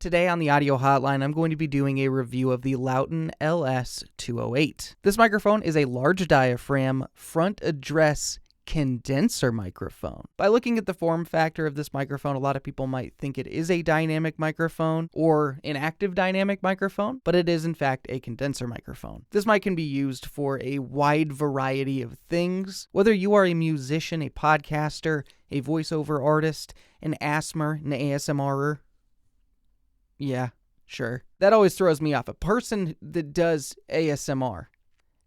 Today on the Audio Hotline, I'm going to be doing a review of the Lauten LS-208. This microphone is a large diaphragm front address condenser microphone. By looking at the form factor of this microphone, a lot of people might think it is a dynamic microphone or an active dynamic microphone, but it is in fact a condenser microphone. This mic can be used for a wide variety of things. Whether you are a musician, a podcaster, a voiceover artist, an ASMR, an ASMRer, yeah, sure. That always throws me off. A person that does ASMR.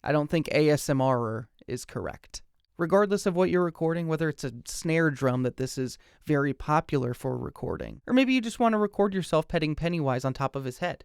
I don't think ASMRer is correct. Regardless of what you're recording, whether it's a snare drum that this is very popular for recording, or maybe you just want to record yourself petting Pennywise on top of his head.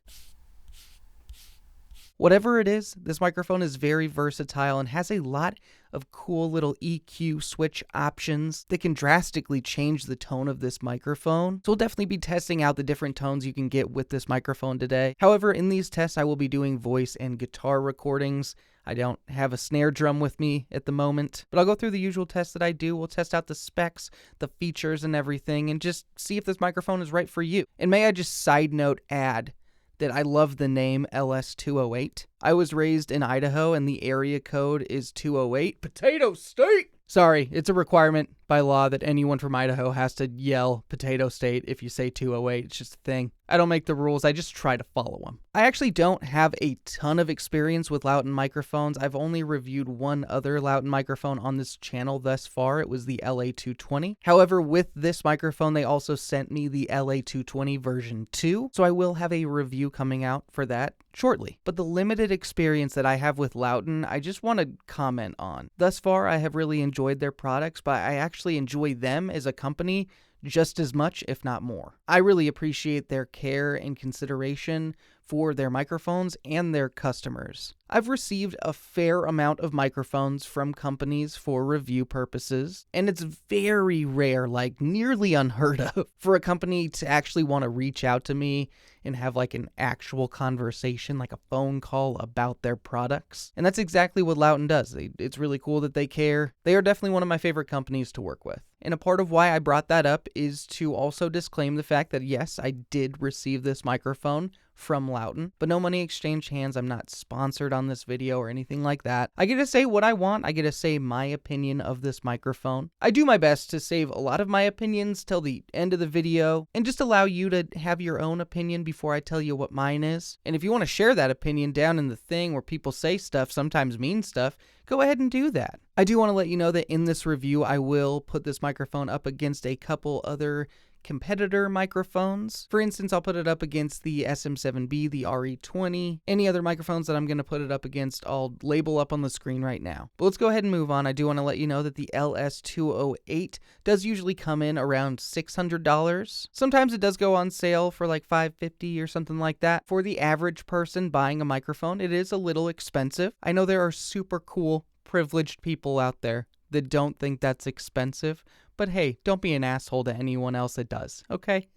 Whatever it is, this microphone is very versatile and has a lot of cool little EQ switch options that can drastically change the tone of this microphone. So we'll definitely be testing out the different tones you can get with this microphone today. However, in these tests, I will be doing voice and guitar recordings. I don't have a snare drum with me at the moment, but I'll go through the usual tests that I do. We'll test out the specs, the features, and everything, and just see if this microphone is right for you. And may I just side note add that I love the name LS-208. I was raised in Idaho, and the area code is 208. Potato State! Sorry, it's a requirement by law that anyone from Idaho has to yell Potato State if you say 208. It's just a thing. I don't make the rules, I just try to follow them. I actually don't have a ton of experience with Lauten microphones. I've only reviewed one other Lauten microphone on this channel thus far. It was the LA220. However, with this microphone, they also sent me the LA220 version 2, so I will have a review coming out for that shortly. But the limited experience that I have with Lauten, I just want to comment on. Thus far, I have really enjoyed their products, but I actually enjoy them as a company just as much, if not more. I really appreciate their care and consideration for their microphones and their customers. I've received a fair amount of microphones from companies for review purposes, and it's very rare, like nearly unheard of, for a company to actually want to reach out to me and have like an actual conversation, like a phone call about their products. And that's exactly what Lauten does. It's really cool that they care. They are definitely one of my favorite companies to work with. And a part of why I brought that up is to also disclaim the fact that yes, I did receive this microphone from Lauten, but no money exchanged hands. I'm not sponsored on this video or anything like that. I get to say what I want. I get to say my opinion of this microphone. I do my best to save a lot of my opinions till the end of the video and just allow you to have your own opinion before I tell you what mine is. And if you want to share that opinion down in the thing where people say stuff, sometimes mean stuff, go ahead and do that. I do want to let you know that in this review, I will put this microphone up against a couple other competitor microphones. For instance, I'll put it up against the SM7b, the RE20, any other microphones that I'm going to put it up against, I'll label up on the screen right now. But let's go ahead and move on. I do want to let you know that the LS-208 does usually come in around $600. Sometimes it does go on sale for like $550 or something like that. For the average person buying a microphone, it is a little expensive. I know there are super cool, privileged people out there that don't think that's expensive, but hey, don't be an asshole to anyone else that does, okay?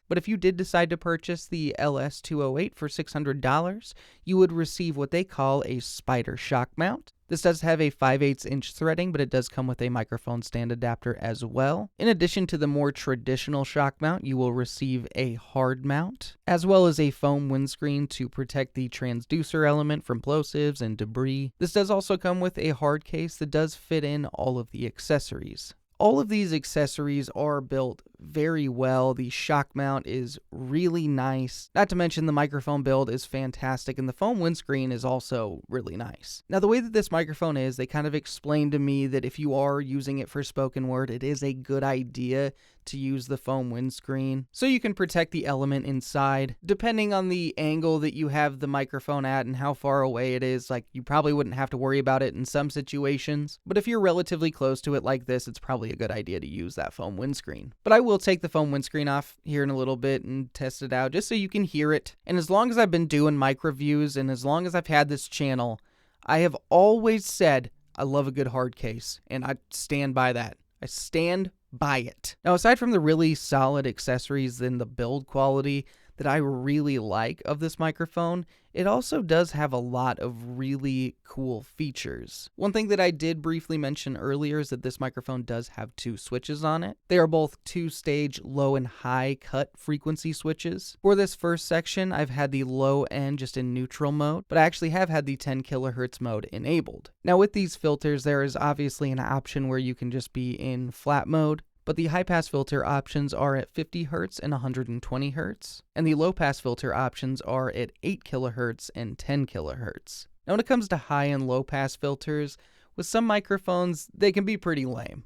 But if you did decide to purchase the LS-208 for $600, you would receive what they call a spider shock mount. This does have a 5/8" threading, but it does come with a microphone stand adapter as well. In addition to the more traditional shock mount, you will receive a hard mount, as well as a foam windscreen to protect the transducer element from plosives and debris. This does also come with a hard case that does fit in all of the accessories. All of these accessories are built very well. The shock mount is really nice. Not to mention the microphone build is fantastic, and the foam windscreen is also really nice. Now, the way that this microphone is, they kind of explained to me that if you are using it for spoken word, it is a good idea to use the foam windscreen so you can protect the element inside. Depending on the angle that you have the microphone at and how far away it is, like you probably wouldn't have to worry about it in some situations, but if you're relatively close to it like this, it's probably a good idea to use that foam windscreen. But I will take the foam windscreen off here in a little bit and test it out just so you can hear it. And as long as I've been doing mic reviews and as long as I've had this channel, I have always said I love a good hard case, and I stand by that. I stand by it. Now, aside from the really solid accessories and the build quality, that I really like of this microphone, it also does have a lot of really cool features. One thing that I did briefly mention earlier is that this microphone does have 2 switches on it. They are both 2-stage low and high cut frequency switches. For this first section, I've had the low end just in neutral mode, but I actually have had the 10 kilohertz mode enabled. Now with these filters, there is obviously an option where you can just be in flat mode, but the high-pass filter options are at 50 Hz and 120 Hz, and the low-pass filter options are at 8 kHz and 10 kHz. Now when it comes to high and low-pass filters, with some microphones, they can be pretty lame,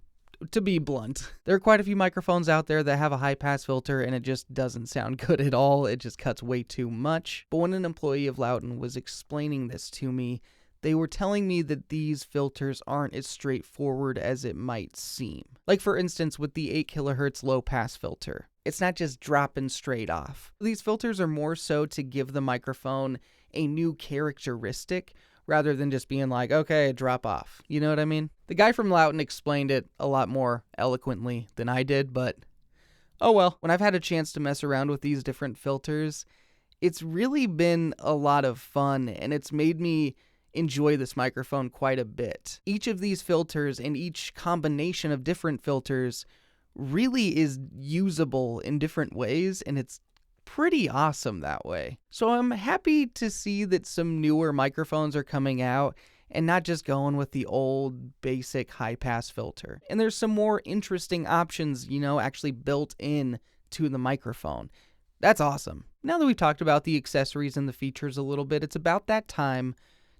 to be blunt. There are quite a few microphones out there that have a high-pass filter and it just doesn't sound good at all, it just cuts way too much. But when an employee of Lauten was explaining this to me, they were telling me that these filters aren't as straightforward as it might seem. Like for instance with the 8 kHz low pass filter. It's not just dropping straight off. These filters are more so to give the microphone a new characteristic rather than just being like, okay, drop off. You know what I mean? The guy from Lauten explained it a lot more eloquently than I did, but oh well. When I've had a chance to mess around with these different filters, it's really been a lot of fun and it's made me enjoy this microphone quite a bit. Each of these filters and each combination of different filters really is usable in different ways, and it's pretty awesome that way. So I'm happy to see that some newer microphones are coming out and not just going with the old basic high pass filter. And there's some more interesting options, actually built in to the microphone. That's awesome. Now that we've talked about the accessories and the features a little bit, it's about that time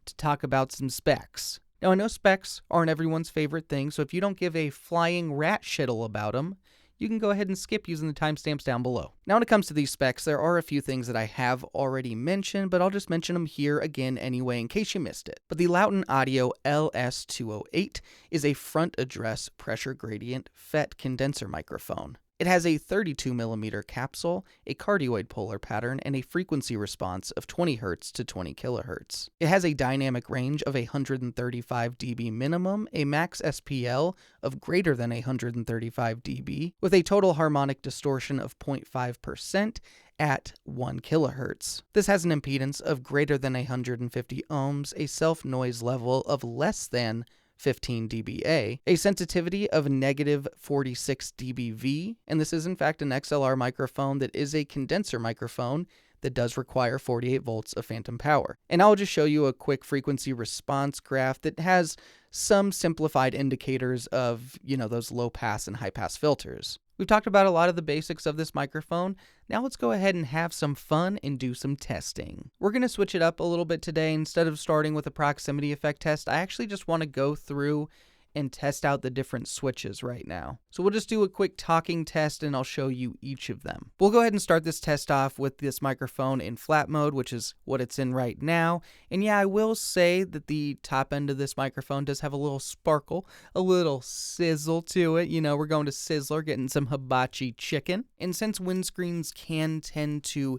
to talk about some specs. Now I know specs aren't everyone's favorite thing, so if you don't give a flying rat shittle about them, you can go ahead and skip using the timestamps down below. Now when it comes to these specs, there are a few things that I have already mentioned, but I'll just mention them here again anyway in case you missed it. But the Lauten Audio LS-208 is a front address pressure gradient FET condenser microphone. It has a 32mm capsule, a cardioid polar pattern, and a frequency response of 20 Hz to 20 kHz. It has a dynamic range of 135 dB minimum, a max SPL of greater than 135 dB, with a total harmonic distortion of 0.5% at 1 kHz. This has an impedance of greater than 150 ohms, a self-noise level of less than 15 dBA, a sensitivity of negative 46 dBV, and this is in fact an XLR microphone that is a condenser microphone that does require 48 volts of phantom power. And I'll just show you a quick frequency response graph that has some simplified indicators of, those low pass and high pass filters. We've talked about a lot of the basics of this microphone. Now let's go ahead and have some fun and do some testing. We're going to switch it up a little bit today. Instead of starting with a proximity effect test, I actually just want to go through and test out the different switches right now. So we'll just do a quick talking test and I'll show you each of them. We'll go ahead and start this test off with this microphone in flat mode, which is what it's in right now. And yeah, I will say that the top end of this microphone does have a little sparkle, a little sizzle to it. We're going to Sizzler, getting some hibachi chicken. And since windscreens can tend to,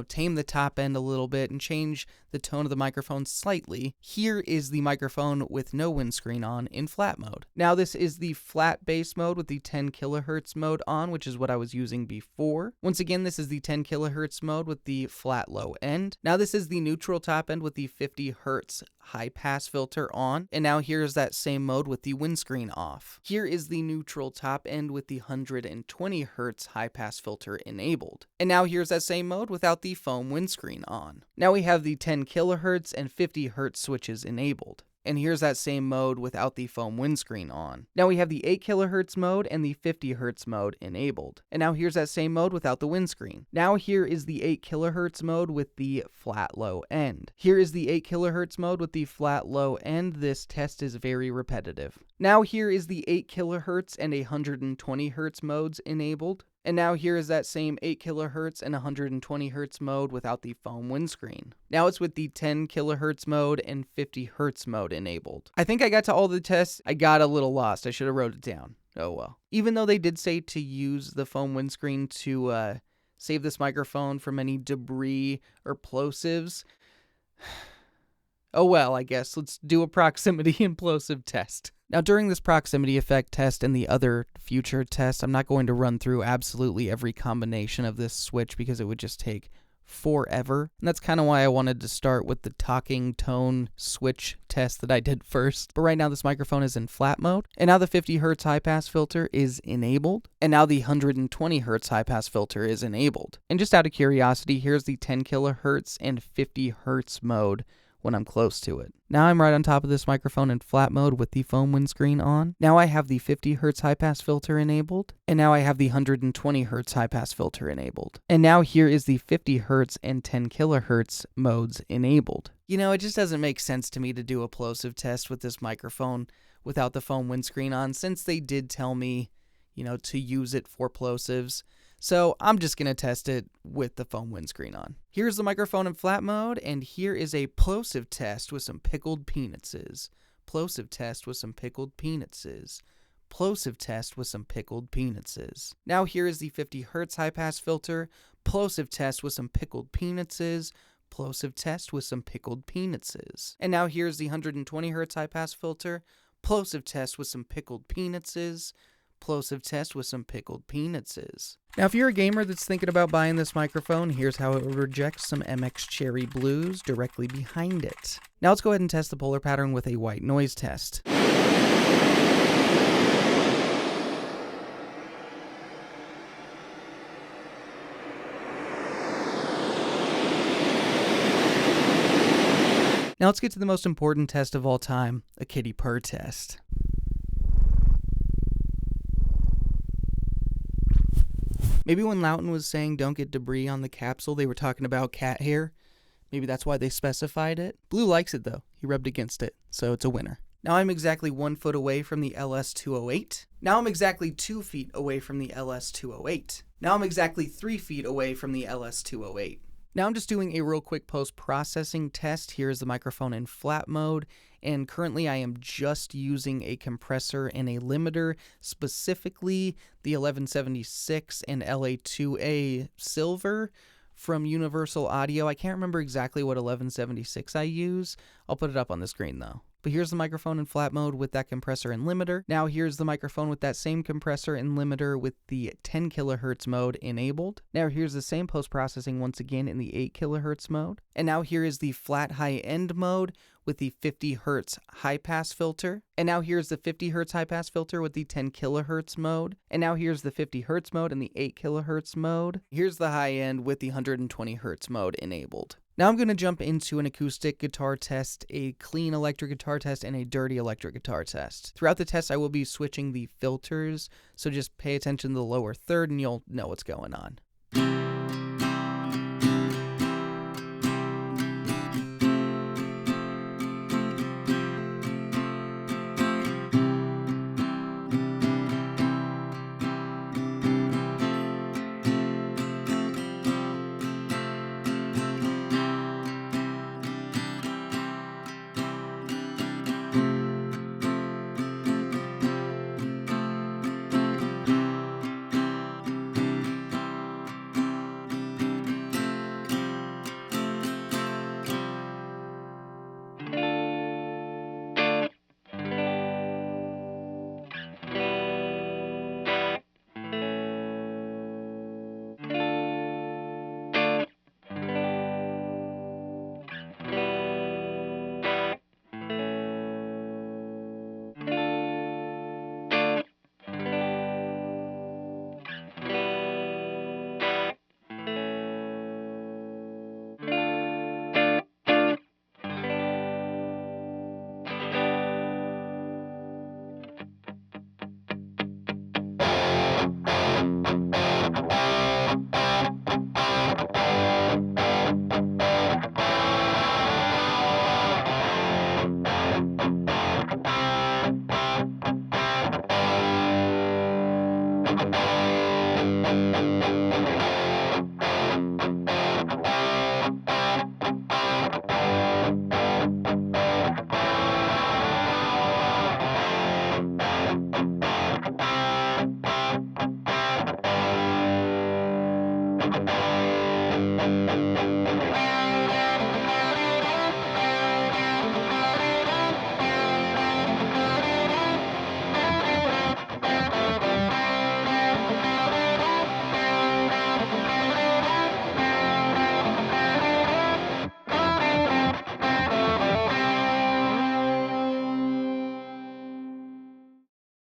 tame the top end a little bit and change the tone of the microphone slightly, here is the microphone with no windscreen on in flat mode. Now this is the flat bass mode with the 10 kilohertz mode on, which is what I was using before. Once again, this is the 10 kilohertz mode with the flat low end. Now this is the neutral top end with the 50 hertz high pass filter on. And now here's that same mode with the windscreen off. Here is the neutral top end with the 120 hertz high pass filter enabled. And now here's that same mode without the foam windscreen on. Now we have the 10 kilohertz and 50 hertz switches enabled. And here's that same mode without the foam windscreen on. Now we have the 8 kHz mode and the 50 Hz mode enabled. And now here's that same mode without the windscreen. Now here is the 8 kHz mode with the flat low end. Here is the 8 kHz mode with the flat low end. This test is very repetitive. Now here is the 8 kHz and 120 Hz modes enabled. And now here is that same 8 kHz and 120 Hz mode without the foam windscreen. Now it's with the 10 kHz mode and 50 Hz mode enabled. I think I got to all the tests. I got a little lost. I should have wrote it down. Oh well. Even though they did say to use the foam windscreen to save this microphone from any debris or plosives, Oh well, I guess. Let's do a proximity and plosive test. Now, during this proximity effect test and the other future tests, I'm not going to run through absolutely every combination of this switch because it would just take forever. And that's kind of why I wanted to start with the talking tone switch test that I did first. But right now this microphone is in flat mode, and now the 50 Hz high pass filter is enabled, and now the 120 Hz high pass filter is enabled. And just out of curiosity, here's the 10 kilohertz and 50 Hz mode when I'm close to it. Now I'm right on top of this microphone in flat mode with the foam windscreen on. Now I have the 50 Hz high pass filter enabled, and now I have the 120 Hz high pass filter enabled. And now here is the 50 Hz and 10 kilohertz modes enabled. You know, it just doesn't make sense to me to do a plosive test with this microphone without the foam windscreen on, since they did tell me, you know, to use it for plosives. So I'm just going to test it with the foam windscreen on. Here's the microphone in flat mode, and here is a plosive test with some pickled peanuts. Plosive test with some pickled peanuts. Plosive test with some pickled peanuts. Now here is the 50 Hz high pass filter. Plosive test with some pickled peanuts. Plosive test with some pickled peanuts. And now here's the 120 Hz high pass filter. Plosive test with some pickled peanuts. Plosive test with some pickled peanuts. Now, if you're a gamer that's thinking about buying this microphone, here's how it would reject some MX Cherry Blues directly behind it. Now let's go ahead and test the polar pattern with a white noise test. Now let's get to the most important test of all time, a kitty purr test. Maybe when Lauten was saying don't get debris on the capsule, they were talking about cat hair. Maybe that's why they specified it. Blue likes it though. He rubbed against it, so it's a winner. Now I'm exactly 1 foot away from the LS-208. Now I'm exactly 2 feet away from the LS-208. Now I'm exactly 3 feet away from the LS-208. Now I'm just doing a real quick post-processing test. Here's the microphone in flat mode, and currently I am just using a compressor and a limiter, specifically the 1176 and LA2A Silver from Universal Audio. I can't remember exactly what 1176 I use. I'll put it up on the screen though. But here's the microphone in flat mode with that compressor and limiter. Now here's the microphone with that same compressor and limiter with the 10 kilohertz mode enabled. Now here's the same post-processing once again in the 8 kilohertz mode. And now here is the flat high-end mode with the 50 Hz high-pass filter. And now here's the 50 Hz high-pass filter with the 10 kilohertz mode. And now here's the 50 Hz mode and the 8 kilohertz mode. Here's the high-end with the 120 Hz mode enabled. Now I'm going to jump into an acoustic guitar test, a clean electric guitar test, and a dirty electric guitar test. Throughout the test, I will be switching the filters, so just pay attention to the lower third and you'll know what's going on.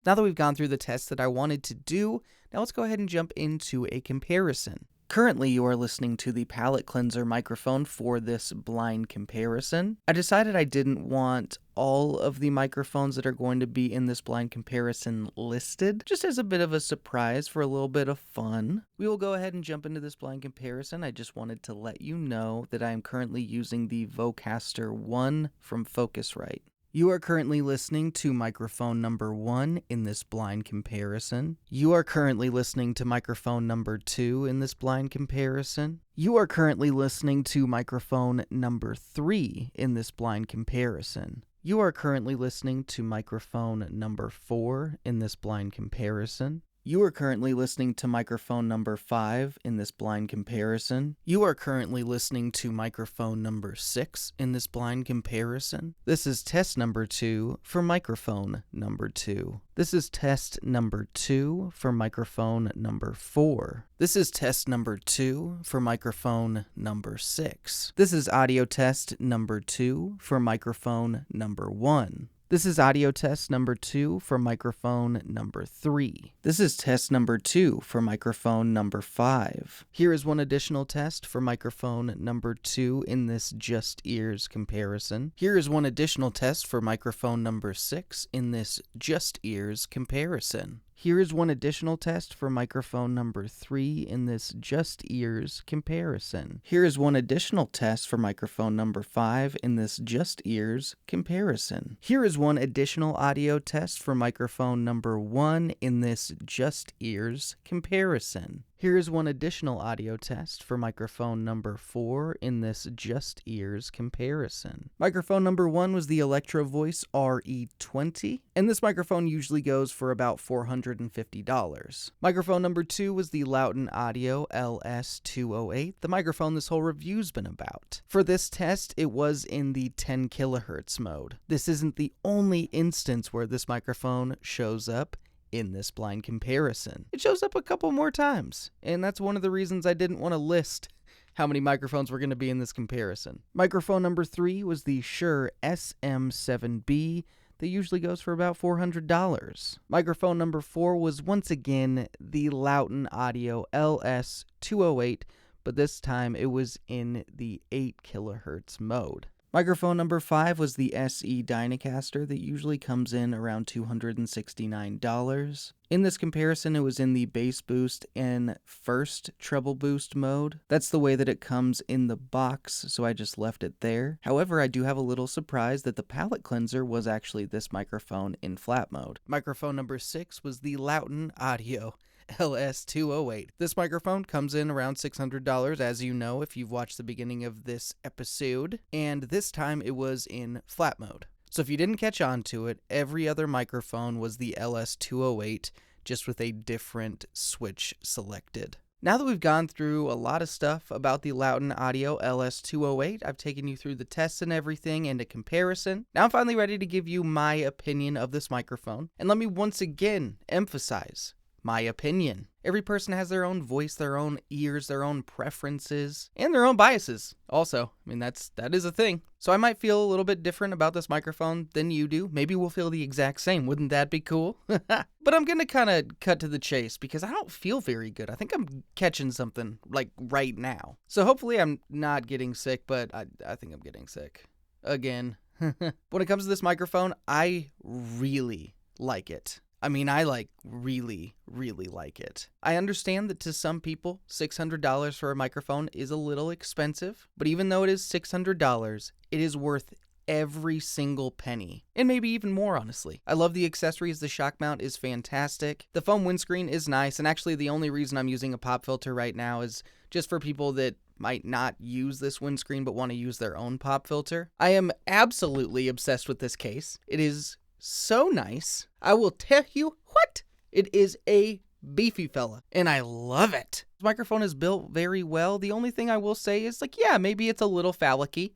Now that we've gone through the tests that I wanted to do, now let's go ahead and jump into a comparison. Currently, you are listening to the palette cleanser microphone for this blind comparison. I decided I didn't want all of the microphones that are going to be in this blind comparison listed, just as a bit of a surprise for a little bit of fun. We will go ahead and jump into this blind comparison. I just wanted to let you know that I am currently using the Vocaster 1 from Focusrite. You are currently listening to microphone number 1 in this blind comparison. You are currently listening to microphone number 2 in this blind comparison. You are currently listening to microphone number 3 in this blind comparison. You are currently listening to microphone number 4 in this blind comparison. You are currently listening to microphone number 5 in this blind comparison. You are currently listening to microphone number 6 in this blind comparison. This is test number 2 for microphone number 2. This is test number 2 for microphone number 4. This is test number 2 for microphone number 6. This is audio test number 2 for microphone number 1. This is audio test number 2 for microphone number 3. This is test number 2 for microphone number 5. Here is one additional test for microphone number 2 in this Just Ears comparison. Here is one additional test for microphone number 6 in this Just Ears comparison. Here is one additional test for microphone number 3 in this Just Ears comparison. Here is one additional test for microphone number 5 in this Just Ears comparison. Here is one additional audio test for microphone number 1 in this Just Ears comparison. Here is one additional audio test for microphone number 4 in this Just Ears comparison. Microphone number 1 was the Electro Voice RE20, and this microphone usually goes for about $450. Microphone number 2 was the Lauten Audio LS-208, the microphone this whole review's been about. For this test, it was in the 10 kilohertz mode. This isn't the only instance where this microphone shows up in this blind comparison. It shows up a couple more times, and that's one of the reasons I didn't want to list how many microphones were going to be in this comparison. Microphone number 3 was the Shure SM7b that usually goes for about $400. Microphone number 4 was once again the Lauten Audio LS-208, but this time it was in the 8 kilohertz mode. Microphone number 5 was the SE Dynacater that usually comes in around $269. In this comparison, it was in the bass boost and first treble boost mode. That's the way that it comes in the box, so I just left it there. However, I do have a little surprise that the palette cleanser was actually this microphone in flat mode. Microphone number 6 was the Lauten Audio LS-208. This microphone comes in around $600, as you know if you've watched the beginning of this episode, and this time it was in flat mode. So if you didn't catch on to it, every other microphone was the LS-208, just with a different switch selected. Now that we've gone through a lot of stuff about the Lauten Audio LS-208, I've taken you through the tests and everything and a comparison. Now I'm finally ready to give you my opinion of this microphone, and let me once again emphasize my opinion. Every person has their own voice, their own ears, their own preferences, and their own biases. Also, I mean, that is a thing. So I might feel a little bit different about this microphone than you do. Maybe we'll feel the exact same. Wouldn't that be cool? But I'm going to kind of cut to the chase because I don't feel very good. I think I'm catching something like right now. So hopefully I'm not getting sick, but I think I'm getting sick again. When it comes to this microphone, I really like it. I mean, I really like it. I understand that to some people, $600 for a microphone is a little expensive, but even though it is $600, it is worth every single penny, and maybe even more, honestly. I love the accessories. The shock mount is fantastic. The foam windscreen is nice, and actually the only reason I'm using a pop filter right now is just for people that might not use this windscreen but want to use their own pop filter. I am absolutely obsessed with this case. It is so nice. I will tell you what, it is a beefy fella, and I love it. This microphone is built very well. The only thing I will say is, yeah, maybe it's a little phallic-y,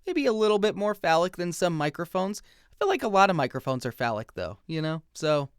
maybe a little bit more phallic than some microphones. I feel like a lot of microphones are phallic though, so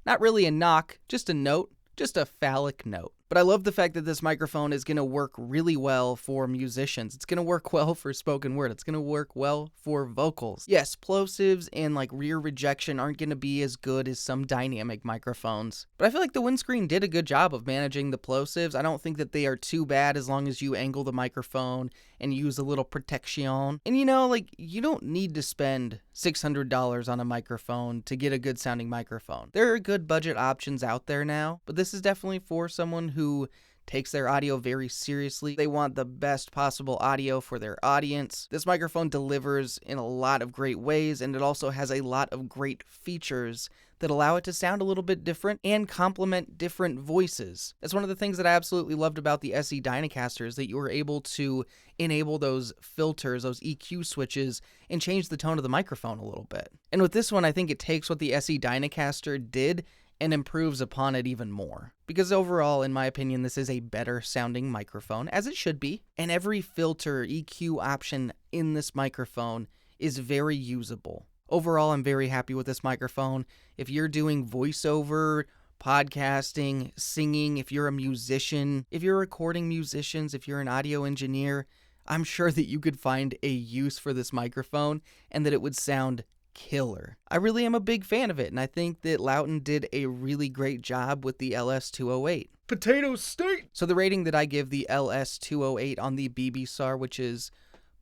not really a knock, just a note, just a phallic note. But I love the fact that this microphone is going to work really well for musicians. It's going to work well for spoken word. It's going to work well for vocals. Yes, plosives and like rear rejection aren't going to be as good as some dynamic microphones. But I feel like the Windscreen did a good job of managing the plosives. I don't think that they are too bad as long as you angle the microphone and use a little protection. And you know, like, you don't need to spend $600 on a microphone to get a good sounding microphone. There are good budget options out there now, but this is definitely for someone who takes their audio very seriously. They want the best possible audio for their audience. This microphone delivers in a lot of great ways, and it also has a lot of great features that allow it to sound a little bit different and complement different voices. That's one of the things that I absolutely loved about the SE Dynacaster, is that you were able to enable those filters, those EQ switches, and change the tone of the microphone a little bit. And with this one, I think it takes what the SE Dynacaster did and improves upon it even more. Because overall, in my opinion, this is a better sounding microphone, as it should be. And every filter, EQ option in this microphone is very usable. Overall, I'm very happy with this microphone. If you're doing voiceover, podcasting, singing, if you're a musician, if you're recording musicians, if you're an audio engineer, I'm sure that you could find a use for this microphone and that it would sound killer. I really am a big fan of it, and I think that Lauten did a really great job with the LS-208. Potato State! So the rating that I give the LS-208 on the BBSAR, which is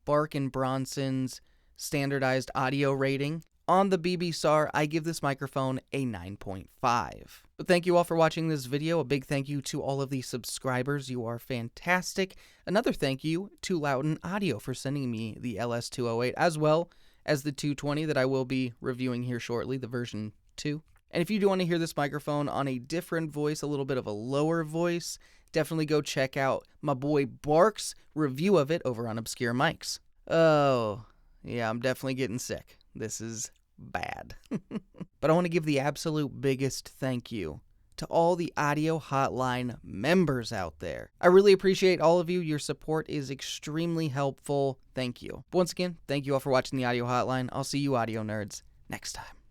Bark and Bronson's standardized audio rating, on the BBSAR, I give this microphone a 9.5. But thank you all for watching this video. A big thank you to all of the subscribers. You are fantastic. Another thank you to Lauten Audio for sending me the LS-208, as well as the 220 that I will be reviewing here shortly, the version 2. And if you do want to hear this microphone on a different voice, a little bit of a lower voice, definitely go check out my boy Bark's review of it over on Obscure Mics. Oh, yeah, I'm definitely getting sick. This is bad. But I want to give the absolute biggest thank you to all the Audio Hotline members out there. I really appreciate all of you. Your support is extremely helpful. Thank you. Once again, thank you all for watching the Audio Hotline. I'll see you audio nerds next time.